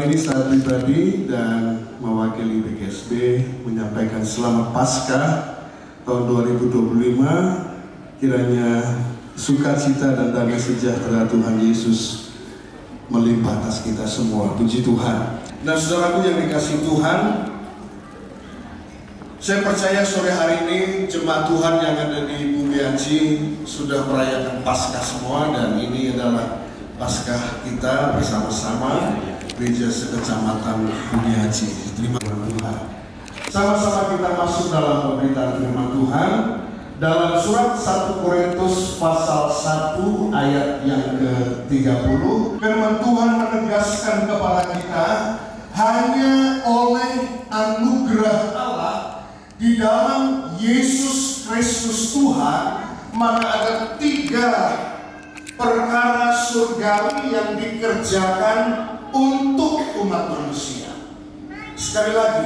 ini saya pribadi dan mewakili BGSB menyampaikan selamat Paskah tahun 2025. Kiranya sukacita dan damai sejahtera Tuhan Yesus melimpah atas kita semua. Puji Tuhan. Dan saudaraku yang dikasihi Tuhan, saya percaya sore hari ini jemaat Tuhan yang ada di Bumiaji sudah merayakan Paskah semua, dan ini adalah Paskah kita bersama-sama gereja sekecamatan Bumiaji. Terima kasih Tuhan. Sama-sama kita masuk dalam pemberitaan firman Tuhan dalam surat 1 Korintus pasal 1 ayat yang ke-30. Firman Tuhan menegaskan kepada kita, hanya oleh anugerah Allah di dalam Yesus Kristus Tuhan, maka ada 3 perkara surgawi yang dikerjakan untuk umat manusia. Sekali lagi,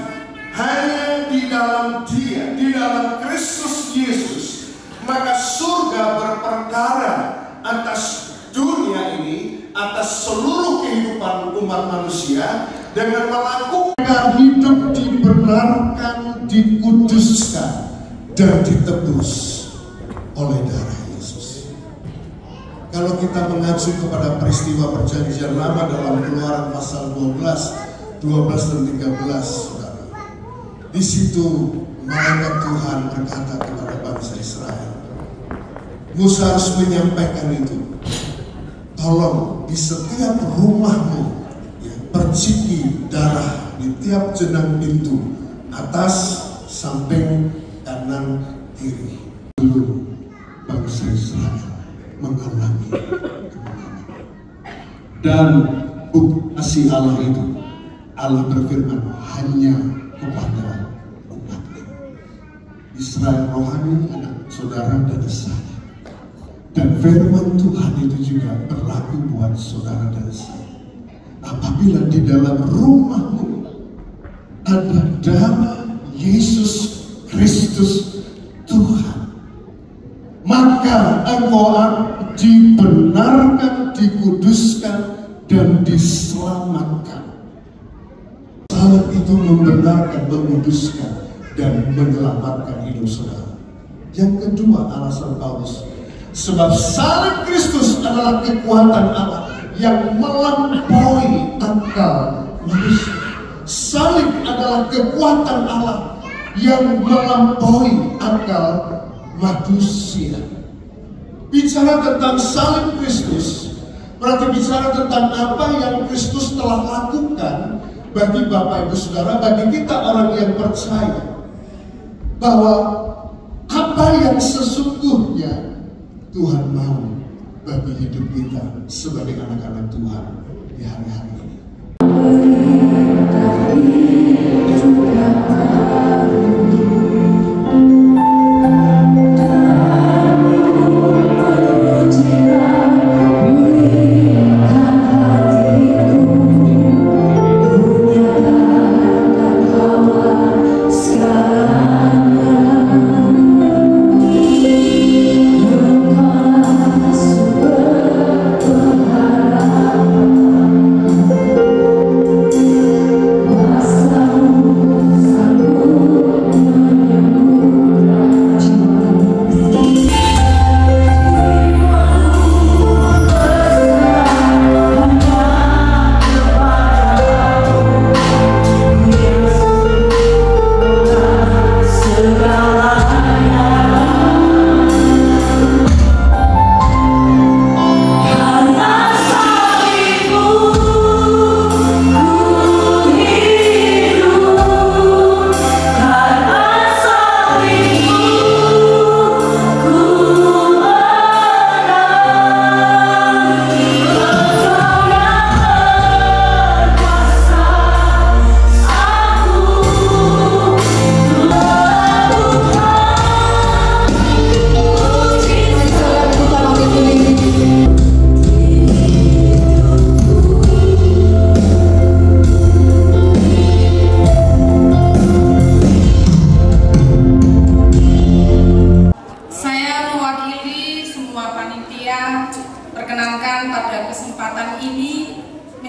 hanya di dalam Dia, di dalam Kristus Yesus, maka surga berperkara atas dunia ini, atas seluruh kehidupan umat manusia, dengan melakukan hidup dibenarkan, dikuduskan, dan ditebus oleh darah Yesus. Kalau kita mengacu kepada peristiwa perjanjian lama dalam Keluaran pasal 12 dan 13, saudara, di situ malaikat Tuhan berkata kepada bangsa Israel, Musa harus menyampaikan itu, tolong di setiap rumahmu perciki darah di tiap jenang pintu, atas, samping, kanan, kiri. Dulu bangsa Israel mengalami kemenangan. Dan bukti kasih Allah itu, Allah berfirman hanya kepada umatnya. Israel rohani, anak saudara dan saya. Dan firman Tuhan itu juga berlaku buat saudara dan saya. Apabila di dalam rumahmu ada darah Yesus Kristus Tuhan, maka engkau dibenarkan, dikuduskan, dan diselamatkan. Salib itu membenarkan, menguduskan, dan menyelamatkan hidup saudara. Yang kedua, alasan Paulus, sebab salib Kristus adalah kekuatan Allah yang melampaui akal manusia. Salib adalah kekuatan Allah yang melampaui akal manusia. Bicara tentang salib Kristus berarti bicara tentang apa yang Kristus telah lakukan bagi Bapak Ibu Saudara, bagi kita orang yang percaya bahwa apa yang sesungguhnya Tuhan mau bagi hidup kita sebagai anak-anak Tuhan di hari-hari ini.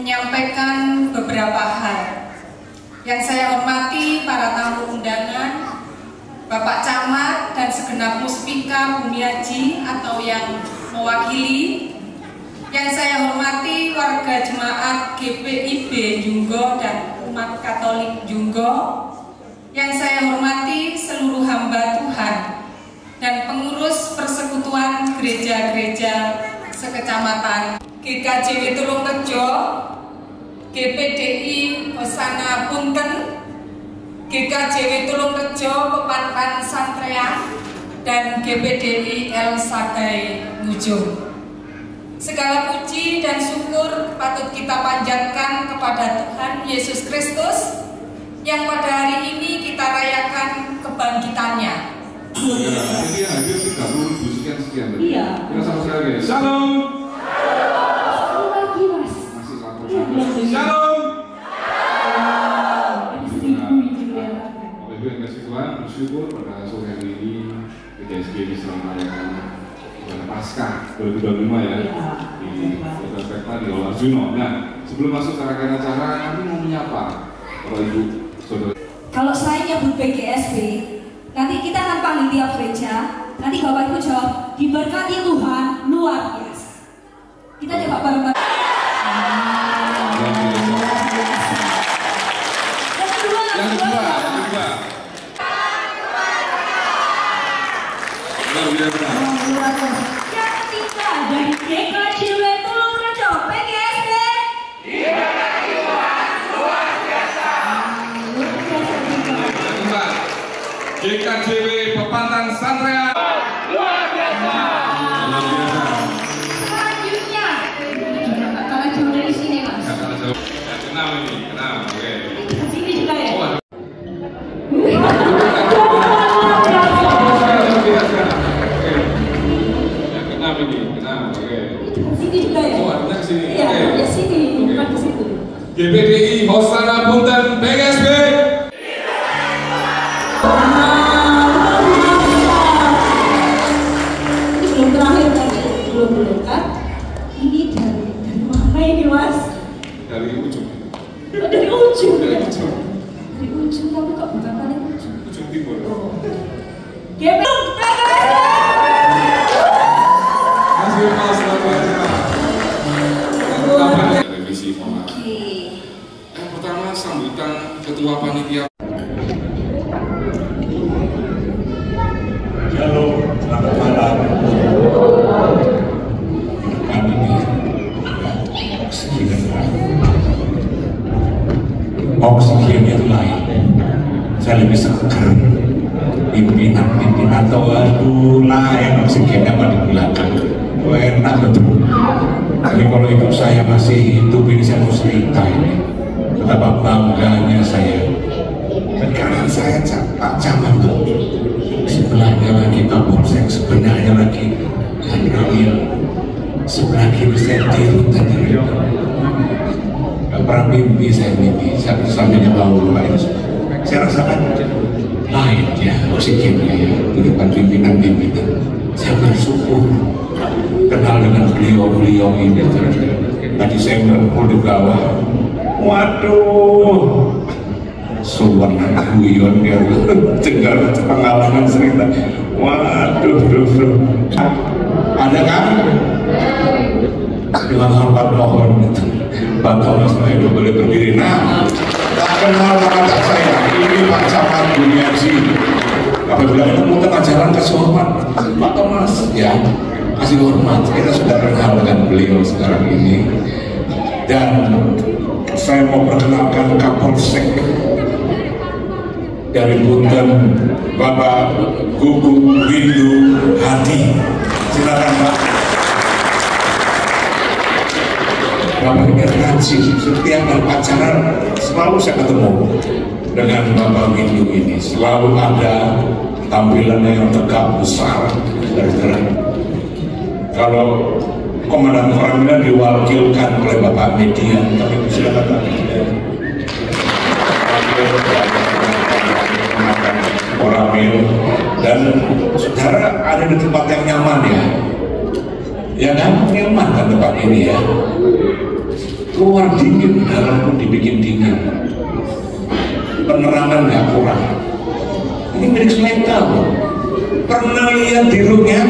menyampaikan beberapa hal. Yang saya hormati para tamu undangan, Bapak Camat dan segenap muspika Bumiaji atau yang mewakili. Yang saya hormati warga jemaat GPIB Junggo dan umat Katolik Junggo. Yang saya hormati seluruh hamba Tuhan dan pengurus persekutuan gereja-gereja sekecamatan GKJW Tulungrejo, GPDI Hosana Punten, GKJW Tulungrejo Pepantan Santrean, dan GPDI El Sadai Ngujung. Segala puji dan syukur patut kita panjatkan kepada Tuhan Yesus Kristus yang pada hari ini kita rayakan kebangkitannya. Ini hadir 30.000 sekian. Iya. Kita sama sekali. Shalom. Satu lagi mas. Masih satu. Shalom. Bapak Ibu yang kasih Tuhan, bersyukur pada sore hari ini PGSB bisa merayakan ibadah Paskah 2025 ya di Kota Pekta di Olarjuno. Nah, sebelum masuk ke rangkaian acara, kami mau menyapa Bapak Ibu, Saudara. Kalau saya nyebut PGSB, nanti kita akan panggil tiap gereja. Nanti Bapak Ibu jawab, diberkati Tuhan luar biasa. Kita coba bareng-bareng. Yang kedua. Yang ketiga dari GKJW Tulungrejo PGSB. Diberkati Tuhan luar biasa. GKJW Pepantan Santrean luar biasa. Selanjutnya, kalau jauh dari sini mas. Kenal ini, kenal. Oke. Sini juga ya. GPDI Hosana Punten PGSB. Ini belum terakhir kan ya? Belum kan? Ini dari mana ini mas? Dari ujung. Oh, dari ujung. Dari ujung. Dari ujung tapi kok bukan paling ujung? Ujung timur. GPDI. Masih pas revisi format. Yang pertama sambutan Ketua Panitia. Halo, selamat malam. Kami oksigen yang lain, saya lebih seger. Pimpinan tahu aduh lain oksigennya apa di belakang. Enak betul. Tapi kalau ibu saya masih hidup ini saya mau cerita ini betapa bangganya saya. Dan kanan saya Pak Camat tuh, sebelahnya lagi Kapolsek, sebelahnya lagi Ramil, sebelah kiri saya Dirut tadi. Gak pernah mimpi saya mimpi, sambilnya bau Pak ini. Saya rasakan lain ya oksigennya ya di depan pimpinan-pimpinan. Saya bersyukur kenal dengan beliau-beliau ini. Tadi saya ngumpul di bawah, waduh, suwan guyon dia dengar pengalaman cerita, waduh, ada kan? Dengan hormat mohon, Pak Thomas itu boleh berdiri. Nah, tak kenal maka saya, ini Pak Camat Bumiaji. Apabila ketemu tengah jalan kasih hormat, Pak Thomas, ya. Kasih hormat, kita sudah kenal dengan beliau sekarang ini. Dan saya mau perkenalkan Kapolsek dari Punten, Bapak Gugu Windu Hadi. Silakan Pak. Bapak ini rajin, setiap berpacaran selalu saya ketemu dengan Bapak Windu ini. Selalu ada tampilannya yang tegap besar dari terang. Kalau Komandan Koramil diwakilkan oleh Bapak Median, kami silakan Pak Median. Koramil dan saudara ada di tempat yang nyaman ya, ya kan nyaman kan tempat ini ya. Luar dingin, dalam pun dibikin dingin. Penerangan nggak kurang. Ini milik Selengkap. Pernah lihat dirutnya?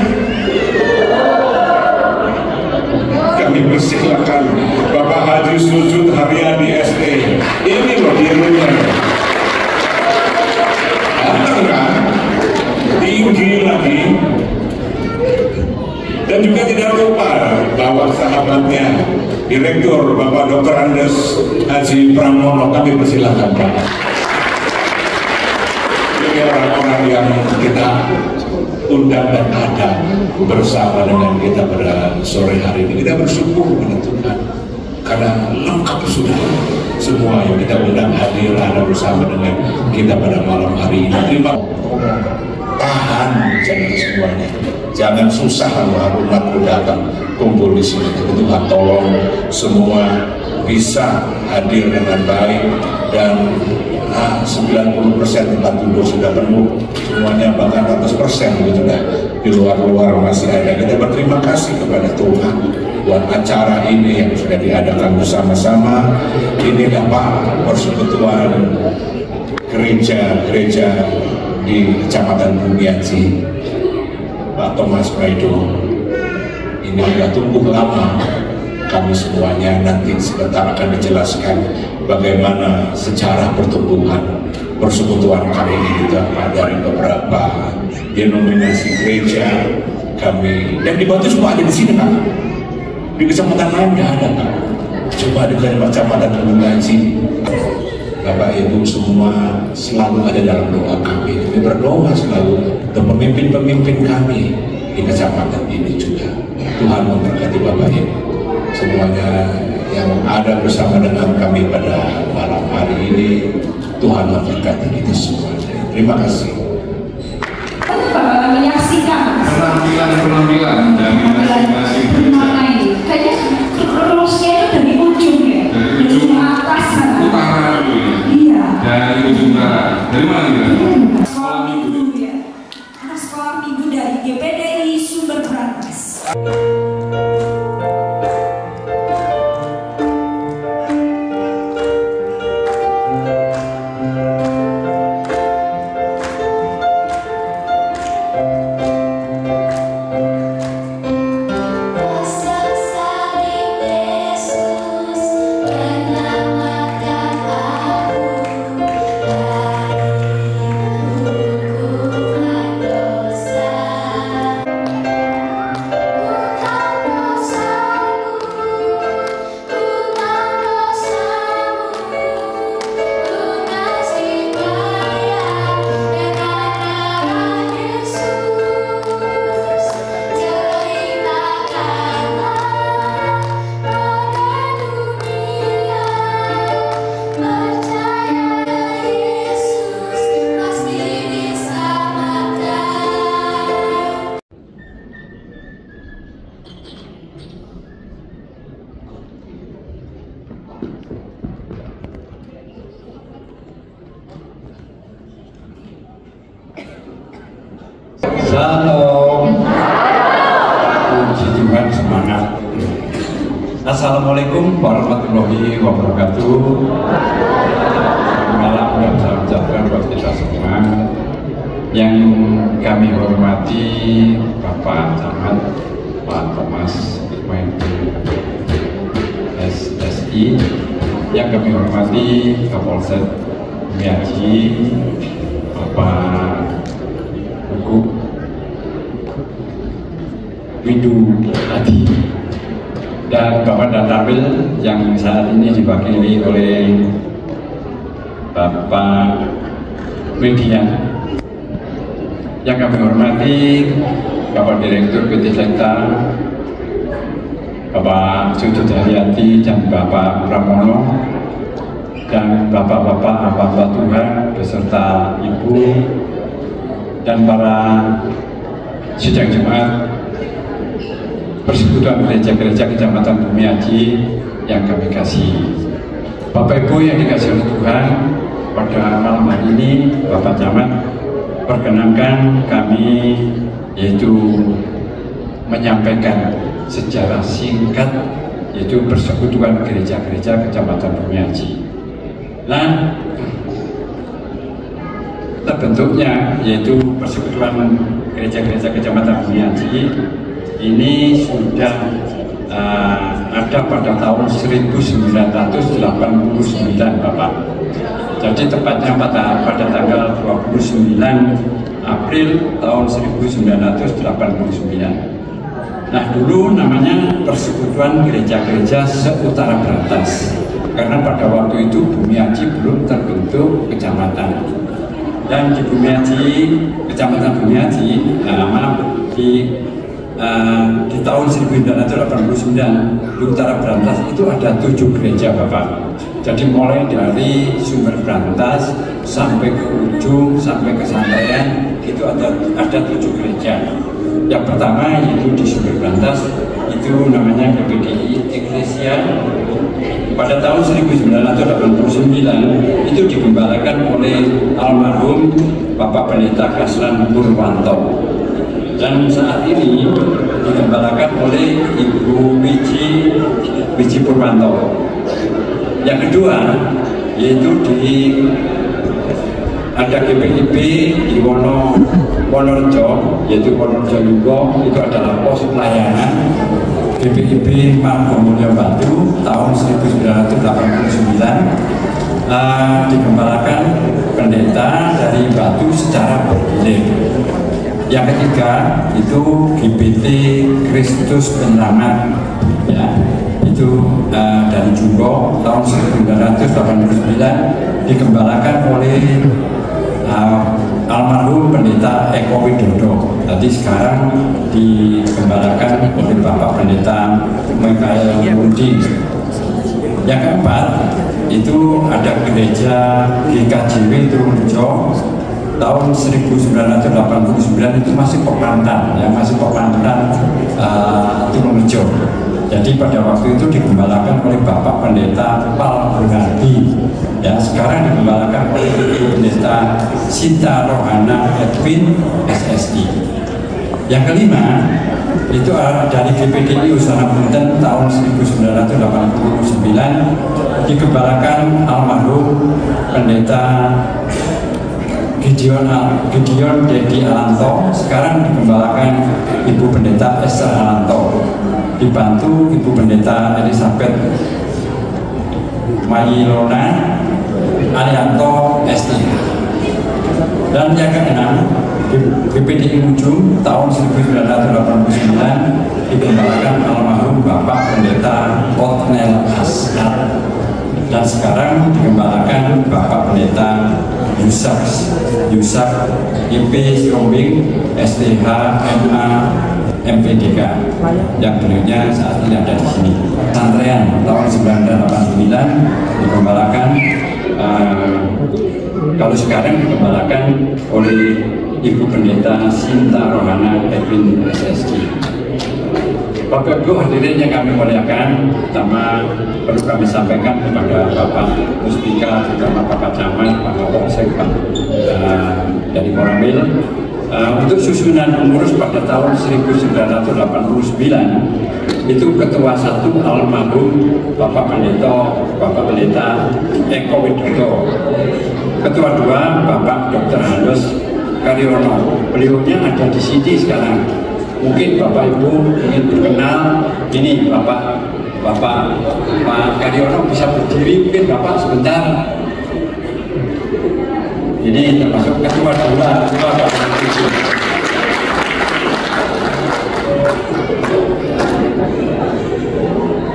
Kami persilakan Bapak Haji Sujud Haryadi ST. Ini loh dirutnya. Datang kan? Tinggi lagi. Dan juga tidak lupa bahwa sahabatnya Direktur Bapak Dr. Andes Haji Pramono, kami persilakan Pak. Ini orang-orang yang kita undang dan ada bersama dengan kita pada sore hari ini. Kita bersyukur pada Tuhan karena lengkap sudah semua yang kita undang hadir ada bersama dengan kita pada malam hari ini. Terima kasih. Tahan jangan semuanya, jangan susah kalau umat datang kumpul di sini. Tuhan tolong semua bisa hadir dengan baik dan 90% tempat duduk sudah penuh semuanya, bahkan 100% gitu dah. Di luar-luar masih ada. Kita berterima kasih kepada Tuhan buat acara ini yang sudah diadakan bersama-sama. Inilah Pak Persekutuan gereja di Kecamatan Bumiaji, Pak Thomas Braido. Ini sudah tumbuh lama. Kami semuanya nanti sebentar akan dijelaskan bagaimana sejarah pertumbuhan persekutuan kami ini dari beberapa denominasi gereja kami. Dan di Batu cuma ada di sini Pak. Di kecamatan lain nggak ada Pak. Coba di Kecamatan Bumiaji. Bapak Ibu semua selalu ada dalam doa kami. Kami berdoa selalu untuk pemimpin-pemimpin kami di kecamatan ini juga. Tuhan memberkati Bapak Ibu semuanya yang ada bersama dengan kami pada malam hari ini. Tuhan memberkati kita semua. Terima kasih. Menyaksikan penampilan dari masing-masing gereja. Kayaknya terusnya itu dari ujung ya, dari ujung atas utara dulu ya. Iya. Dari ujung barat. Dari mana kita? Sekolah minggu ya. Anak sekolah minggu dari GPDI Sumber Berantas. Shalom. Puji Tuhan, semangat. Assalamualaikum warahmatullahi wabarakatuh. Malam dan salam sejahtera buat kita semua. Yang kami hormati Bapak Camat Pak Thomas SSI, yang kami hormati Kapolsek Bumiaji Bapak Hukum Widu Adi, dan Bapak Danramil yang saat ini diwakili oleh Bapak Widian. Yang kami hormati Bapak Direktur PT Selekta, Bapak Sujud Haryadi dan Bapak Pramono, dan bapak-bapak hamba Tuhan beserta Ibu dan para sidang jemaat Persekutuan Gereja-Gereja Kecamatan Bumiaji yang kami kasih. Bapak Ibu yang dikasih oleh Tuhan, pada malam hari ini Bapak Camat perkenankan kami yaitu menyampaikan secara singkat yaitu Persekutuan Gereja-Gereja Kecamatan Bumiaji. Nah, terbentuknya yaitu Persekutuan Gereja-Gereja Kecamatan Bumiaji ini sudah ada pada tahun 1989, Bapak. Jadi tepatnya pada tanggal 29 April tahun 1989. Nah, dulu namanya Persekutuan Gereja-Gereja se-Utara Brantas, karena pada waktu itu Bumiaji belum terbentuk kecamatan. Dan di Bumiaji, Kecamatan Bumiaji, di tahun 1989 di Utara Brantas itu ada 7 gereja, Bapak. Jadi mulai dari sumber Brantas sampai ke ujung, sampai ke Santrean, itu ada 7 gereja. Yang pertama yaitu di sumber Brantas, itu namanya GPDI Eklesia. Pada tahun 1989 itu digembalakan oleh almarhum Bapak Pendeta Kaslan Purwanto. Dan saat ini digembalakan oleh Ibu Wiji Purwanto. Yang kedua yaitu ada GPIB di Wonorejo, yaitu Wonorejo Yugo, itu adalah pos pelayanan. GPIB Margomulyo Batu tahun 1989 digembalakan pendeta dari Batu secara bergilir. Yang ketiga itu GPT Kristus Penyelamat, ya, itu dari Jumbo tahun 1989 digembalakan oleh almarhum Pendeta Eko Widodo. Tadi sekarang digembalakan oleh Bapak Pendeta Mikael Mundi. Yang keempat itu ada gereja GKJW Turunrejo tahun 1989, itu masih Pekantan, ya, masih Pekantan Turunrejo. Jadi pada waktu itu digembalakan oleh Bapak Pendeta Pal Gunardi. Ya, sekarang digembalakan oleh Ibu Pendeta Sinta Rohana Edwin SSI. Yang kelima itu dari GPDI Usana Punten tahun 1989 digembalakan almarhum Pendeta Gideon Dedi Alanto. Sekarang digembalakan Ibu Pendeta Esther Alanto, dibantu Ibu Pendeta Elizabeth Mayilona Arianto ST. Dan yang keenam, GPDI Ujung tahun 1989 digembalakan almarhum Bapak Pendeta Otnel Asgar. Dan sekarang digembalakan Bapak Pendeta Yusak IP Srombing STH MA MPDK, yang beliaunya saat ini ada di sini. Santrean tahun 1989 digembalakan, kalau sekarang digembalakan oleh Ibu Pendeta Sinta Rohana Edwin SSI. Bapak Ibu hadirin yang kami muliakan, pertama perlu kami sampaikan kepada Bapak Muspika, terutama Bapak Camat, Pak Kapolsek, dari Koramil, untuk susunan pengurus pada tahun 1989 itu ketua 1 almarhum Bapak Pendeta Eko Widodo, ketua 2 Bapak Dr. Handos Karyono. Beliaunya ada di sini sekarang. Mungkin Bapak Ibu ingin berkenal, ini Pak Karyono bisa berdiri, mungkin Bapak sebentar. Ini termasuk ketua 2 Bapak.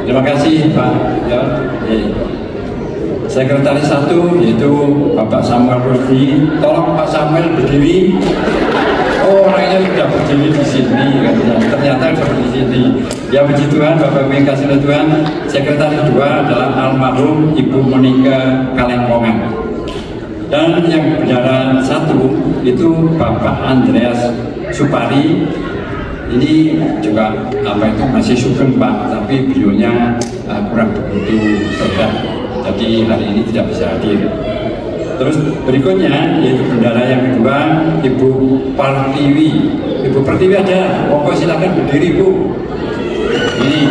Terima kasih Pak. Ya. Sekretaris 1 yaitu Bapak Samuel Rusdi. Tolong Pak Samuel berdiri. Oh, orangnya sudah berdiri di sini, ternyata seperti sini. Ya puji Tuhan, Bapak Ibu yang kasih Tuhan. Sekretaris 2 adalah almarhum Ibu Monika Kalengkongan. Dan yang bendara 1 itu Bapak Andreas Supari. Ini juga masih sugeng Pak, tapi beliaunya kurang begitu sehat. Jadi hari ini tidak bisa hadir. Terus berikutnya yaitu bendara yang kedua Ibu Pertiwi. Ibu Pertiwi ada, pokoknya silakan berdiri Bu. Ini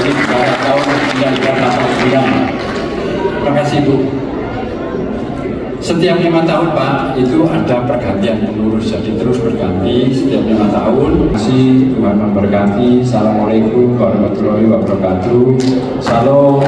ini pada tahun 1989. Terima kasih Bu. Setiap 5 tahun Pak itu ada pergantian pengurus, jadi terus berganti setiap 5 tahun. Terima kasih, Tuhan memberkati. Assalamualaikum warahmatullahi wabarakatuh. Salam.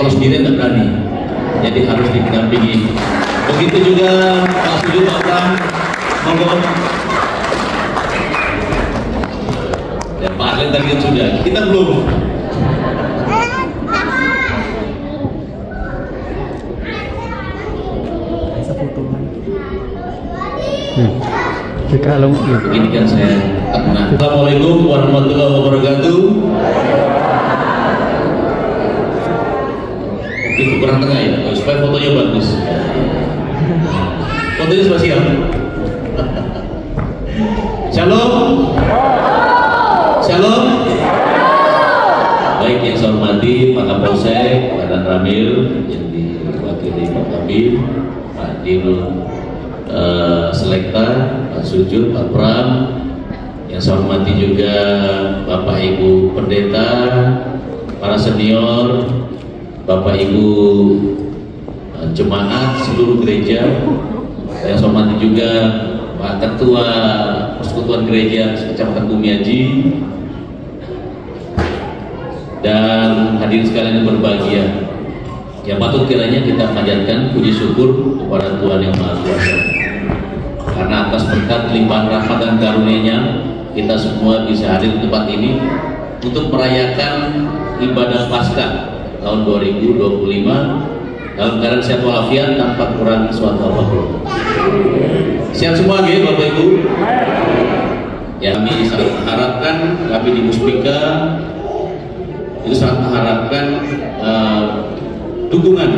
kalau sendiri tidak berani, jadi harus didampingi. Begitu juga Pak Sujud, Pak Pram, monggo. Ya Pak Arlen tadi kan sudah, kita belum. Begini kan saya tenang. Assalamualaikum warahmatullahi wabarakatuh. Itu kurang tengah ya, supaya fotonya bagus. Fotonya spasial. Shalom. Shalom. Baik, yang saya hormati Pak Kapolsek, Pak Dan Ramil, yang diwakili Pak Kabin, Pak Dirul Selekta, Pak Sujud, Pak Pram, yang saya hormati juga Bapak Ibu Pendeta, para senior, Bapak Ibu jemaat seluruh gereja, yang saya hormati juga Pak Ketua Persekutuan Gereja Kecamatan Bumiaji, dan hadirin sekalian yang berbahagia. Yang patut kiranya kita panjatkan puji syukur kepada Tuhan Yang Maha Kuasa, karena atas berkat limpahan rahmat dan karunia-Nya kita semua bisa hadir di tempat ini untuk merayakan ibadah Paskah tahun 2025 dalam keadaan sehat walafiat tanpa kurang suatu apapun. Sehat semua ya Bapak Ibu. Ya, kami sangat mengharapkan, kami di Muspika itu sangat mengharapkan dukungan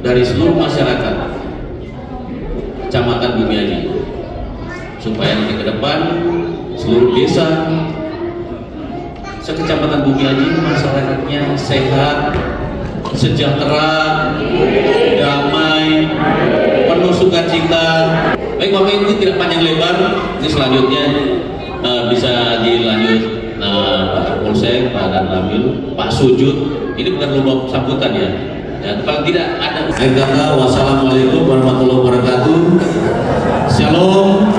dari seluruh masyarakat Kecamatan Bumiaji, supaya nanti ke depan seluruh desa sekecamatan Bumiaji masyarakatnya sehat, sejahtera, damai, penuh sukacita. Baik Bapak Ibu, tidak panjang lebar, ini selanjutnya bisa dilanjut Pak Kapolsek, Pak Dan Ramil, Pak Sujud. Ini bukan lomba sambutan ya. Dan paling tidak ada. Akhir kata, wassalamualaikum warahmatullahi wabarakatuh. Shalom,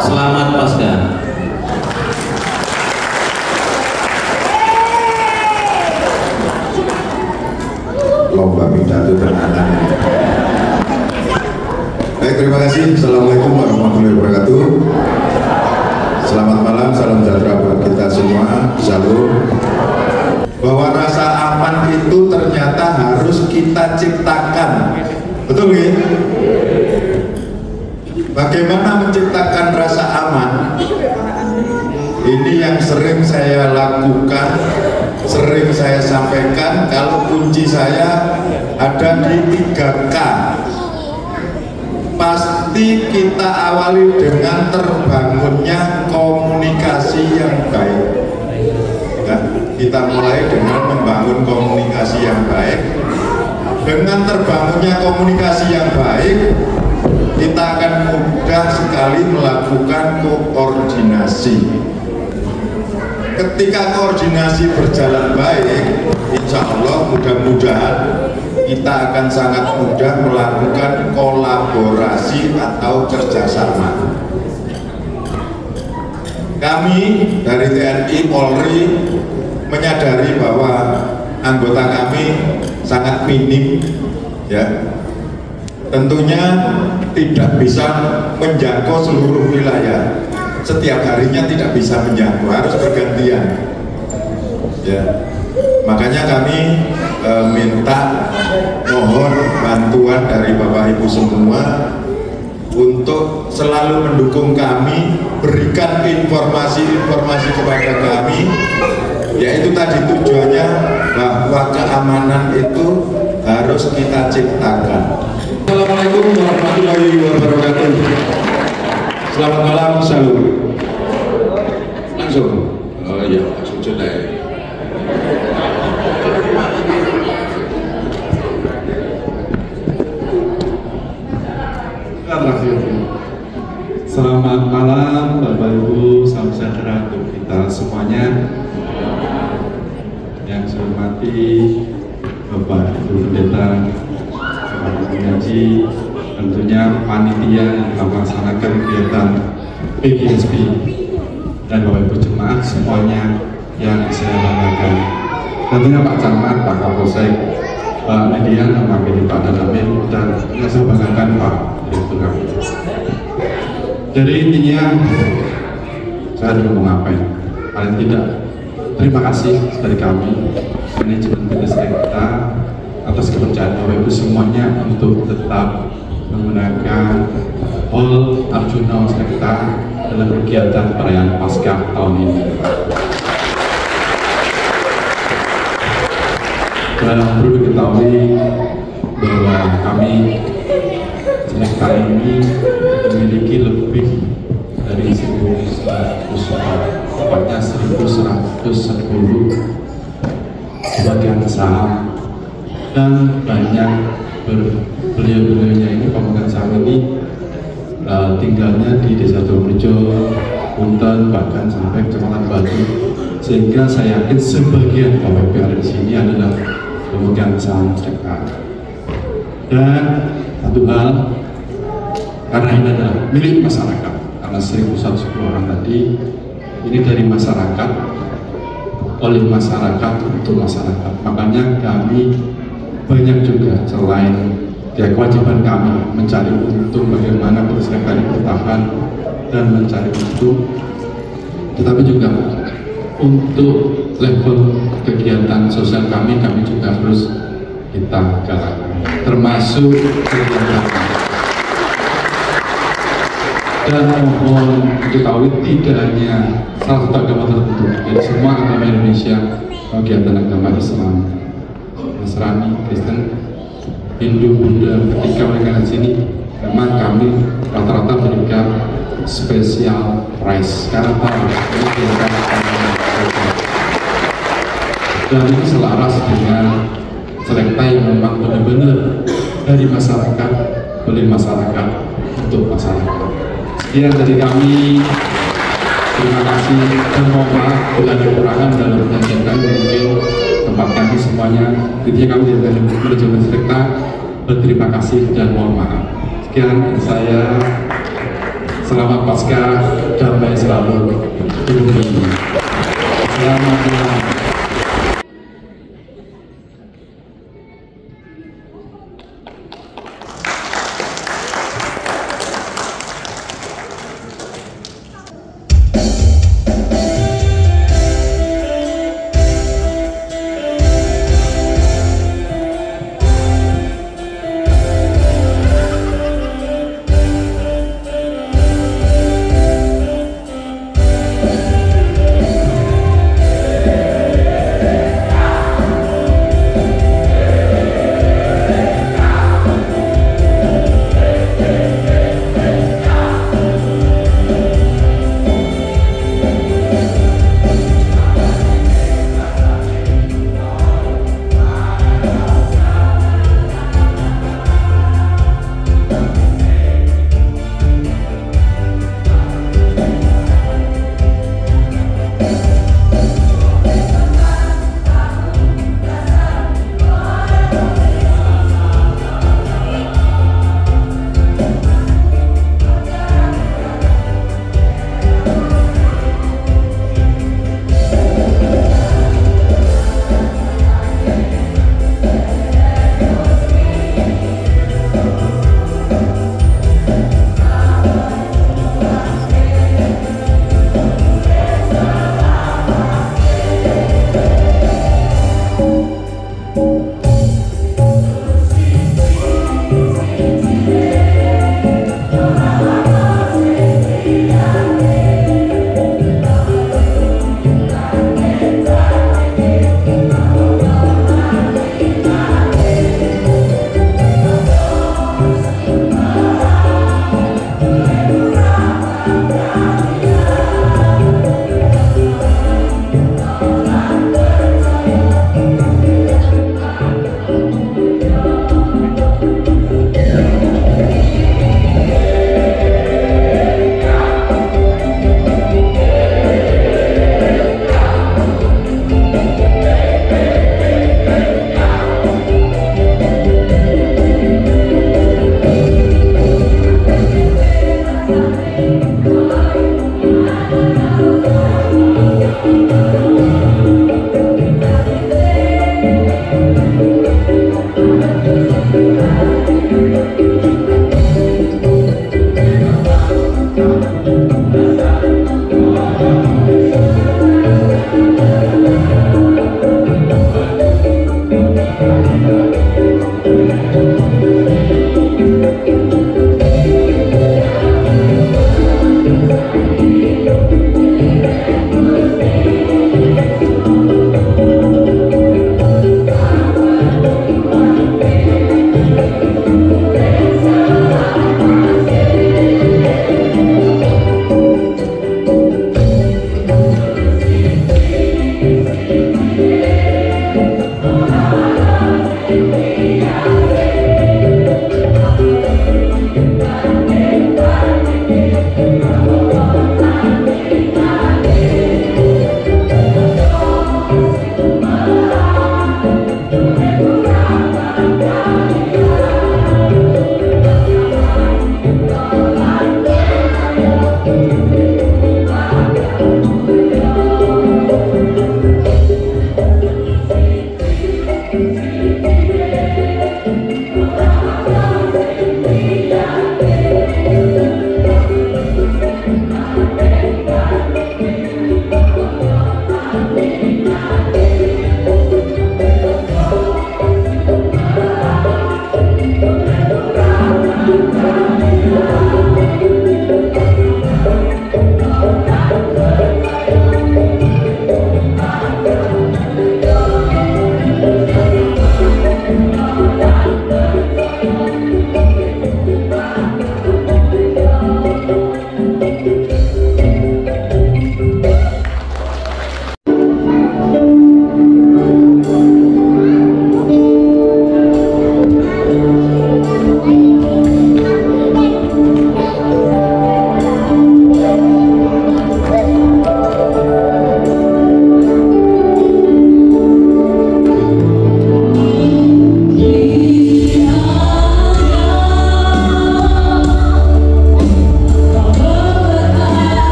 selamat Paskah. Lomba pidato tenanan. Baik, terima kasih. Assalamualaikum warahmatullahi wabarakatuh. Selamat malam, salam sejahtera buat kita semua. Shalom. Bahwa rasa aman itu ternyata harus kita ciptakan. Betul ya? Bagaimana menciptakan rasa aman? Ini yang sering saya lakukan, sering saya sampaikan. Kalau kunci saya ada di 3K. Pasti kita awali dengan terbangunnya komunikasi yang baik. Ya, kita mulai dengan membangun komunikasi yang baik. Dengan terbangunnya komunikasi yang baik, kita akan mudah sekali melakukan koordinasi. Ketika koordinasi berjalan baik, insya Allah mudah-mudahan kita akan sangat mudah melakukan kolaborasi atau kerjasama. Kami dari TNI Polri menyadari bahwa anggota kami sangat minim, ya. Tentunya tidak bisa menjangkau seluruh wilayah. Setiap harinya tidak bisa menjangkau, harus bergantian. Ya. Makanya kami minta mohon bantuan dari Bapak Ibu semua untuk selalu mendukung kami, berikan informasi-informasi kepada kami, yaitu tadi tujuannya bahwa keamanan itu harus kita ciptakan. Assalamualaikum warahmatullahi wabarakatuh. Selamat malam, shalom. Langsung. Oh iya, langsung jelek. Selamat malam Bapak Ibu, salam sejahtera untuk kita semuanya. Yang saya hormati Bapak Ibu Pendeta, Bapak Ibu Haji, tentunya panitia yang melaksanakan kegiatan PGSB, dan Bapak Ibu jemaat semuanya yang saya banggakan. Tentunya Pak Camat, Pak Kapolsek, Pak Median, mewakili Pak Danamin, dan saya banggakan Pak Direktur kami. Jadi intinya saya ada mau ngapain, paling tidak terima kasih dari kami manajemen PT Selecta atas kepercayaan Bapak Ibu semuanya untuk tetap menggunakan Hall Arjuna Selecta dalam kegiatan perayaan Paskah tahun ini. Dan perlu diketahui bahwa kami Selecta ini memiliki lebih dari 1.100, tepatnya 1.110 bagian saham, dan banyak beliau-beliaunya ini pemegang saham ini tinggalnya di Desa Donorejo, Punten, bahkan sampai Kecamatan Batu, sehingga saya yakin sebagian Bapak Ibu ada di sini adalah pemegang saham Selecta. Dan satu hal, karena ini adalah milik masyarakat, karena 1.110 orang tadi ini dari masyarakat, oleh masyarakat untuk masyarakat, makanya kami banyak juga selain kewajiban kami mencari untung bagaimana perusahaan bertahan dan mencari untung, tetapi juga untuk level kegiatan sosial kami juga harus kita galakkan, termasuk kegiatan. Dan mohon diketahui tidak hanya salah satu agama tertentu, jadi semua agama Indonesia, kegiatan agama Islam, Nasrani, Kristen, Hindu, Buddha, ketika mereka di sini, memang kami rata-rata berikan spesial price karena tahu ini berikan dan ini selaras dengan Selecta yang memang benar-benar dari masyarakat, oleh masyarakat, untuk masyarakat. Sekian dari kami, terima kasih dan mohon maaf bila ada kekurangan dalam perjanjian kami, mungkin tempat kami semuanya, intinya kami dari manajemen Selecta berterima kasih dan mohon maaf. Sekian saya, selamat Paskah, damai selalu, selamat malam.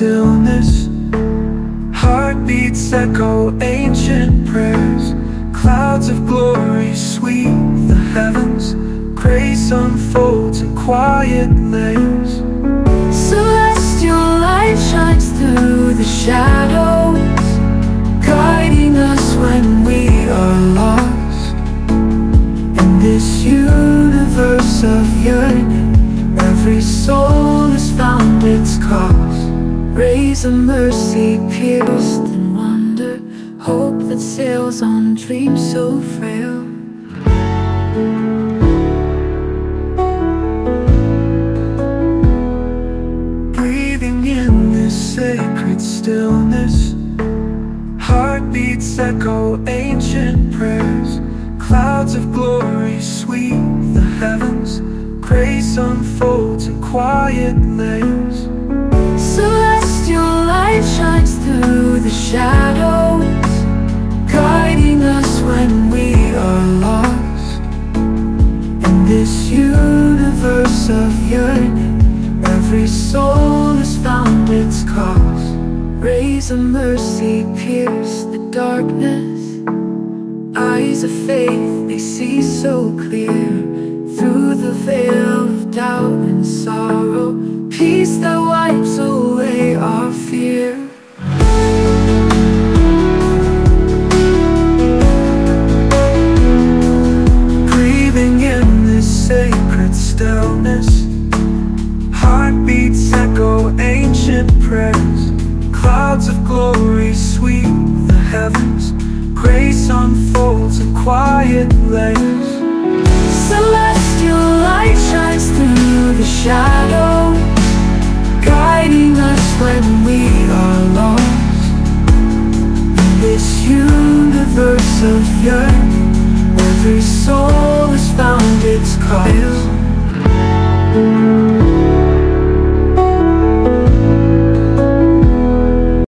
stillness. Heartbeats echo ancient prayers. Clouds of glory sweep the heavens. Grace unfolds in quiet layers. Celestial light shines through the shadows, guiding us when we are lost. In this universe of yearning, every soul has found its cause. Grace and mercy pierced in wonder, hope that sails on dreams so frail. Breathing in this sacred stillness, heartbeats echo ancient prayers. Clouds of glory sweep the heavens, grace unfolds in quiet layers. Celestial light shines through the shadows, guiding us when we are lost. In this universe of yearning, every soul has found its cause. Rays of mercy pierce the darkness, eyes of faith they see so clear. Through the veil of doubt and sorrow, peace that wipes away our fear. Breathing in this sacred stillness, heartbeats echo ancient prayers. Clouds of glory sweep the heavens, grace unfolds in quiet layers. Celestial light shines through the shadows, guiding us when